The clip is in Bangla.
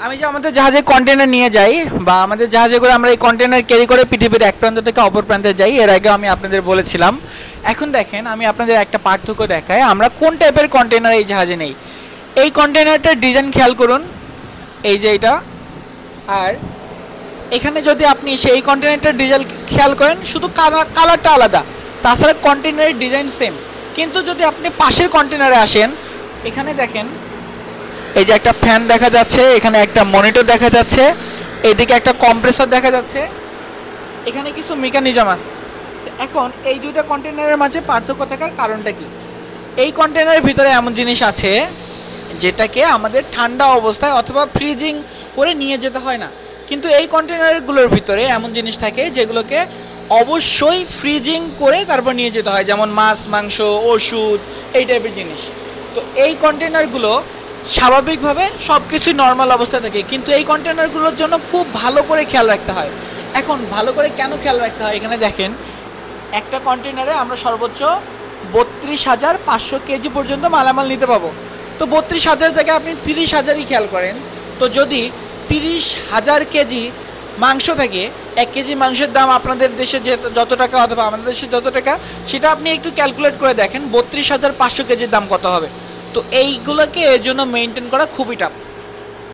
আমি যে আমাদের জাহাজে কন্টেনার নিয়ে যাই বা আমাদের জাহাজে করে আমরা এই কন্টেনার ক্যারি করে পৃথিবীর এক প্রান্ত থেকে অপর প্রান্তে যাই, এর আগে আমি আপনাদের বলেছিলাম। এখন দেখেন আমি আপনাদের একটা পার্থক্য দেখাই, আমরা কোন টাইপের কন্টেনার এই জাহাজে নেই। এই কন্টেনারটার ডিজাইন খেয়াল করুন, এই যে এটা। আর এখানে যদি আপনি সেই কন্টেনারটার ডিজাইন খেয়াল করেন, শুধু কালারটা আলাদা, তাছাড়া কন্টেনারের ডিজাইন সেম। কিন্তু যদি আপনি পাশের কন্টেনারে আসেন, এখানে দেখেন এই যে একটা ফ্যান দেখা যাচ্ছে, এখানে একটা মনিটর দেখা যাচ্ছে, এইদিকে একটা কম্প্রেসর দেখা যাচ্ছে, এখানে কিছু মেকানিজম আছে। এখন এই দুইটা কন্টেনারের মাঝে পার্থক্য থাকার কারণটা কি? এই কন্টেনারের ভিতরে এমন জিনিস আছে যেটাকে আমাদের ঠান্ডা অবস্থায় অথবা ফ্রিজিং করে নিয়ে যেতে হয় না, কিন্তু এই কন্টেনারগুলোর ভিতরে এমন জিনিস থাকে যেগুলোকে অবশ্যই ফ্রিজিং করে তারপর নিয়ে যেতে হয়, যেমন মাছ, মাংস, ওষুধ, এই টাইপের জিনিস। তো এই কন্টেনারগুলো স্বাভাবিকভাবে সব কিছুই নর্মাল অবস্থা থাকে, কিন্তু এই কন্টেনারগুলোর জন্য খুব ভালো করে খেয়াল রাখতে হয়। এখন ভালো করে কেন খেয়াল রাখতে হয়, এখানে দেখেন একটা কন্টেনারে আমরা সর্বোচ্চ 32,500 কেজি পর্যন্ত মালামাল নিতে পাবো। তো 32,000 জায়গায় আপনি 30,000ই খেয়াল করেন। তো যদি 30,000 কেজি মাংস থাকে, 1 কেজি মাংসের দাম আপনাদের দেশে যে যত টাকা অথবা আমাদের দেশে যত টাকা, সেটা আপনি একটু ক্যালকুলেট করে দেখেন 32,500 কেজির দাম কত হবে। তো এইগুলোকে এর জন্য মেনটেন করা খুবই টাফ।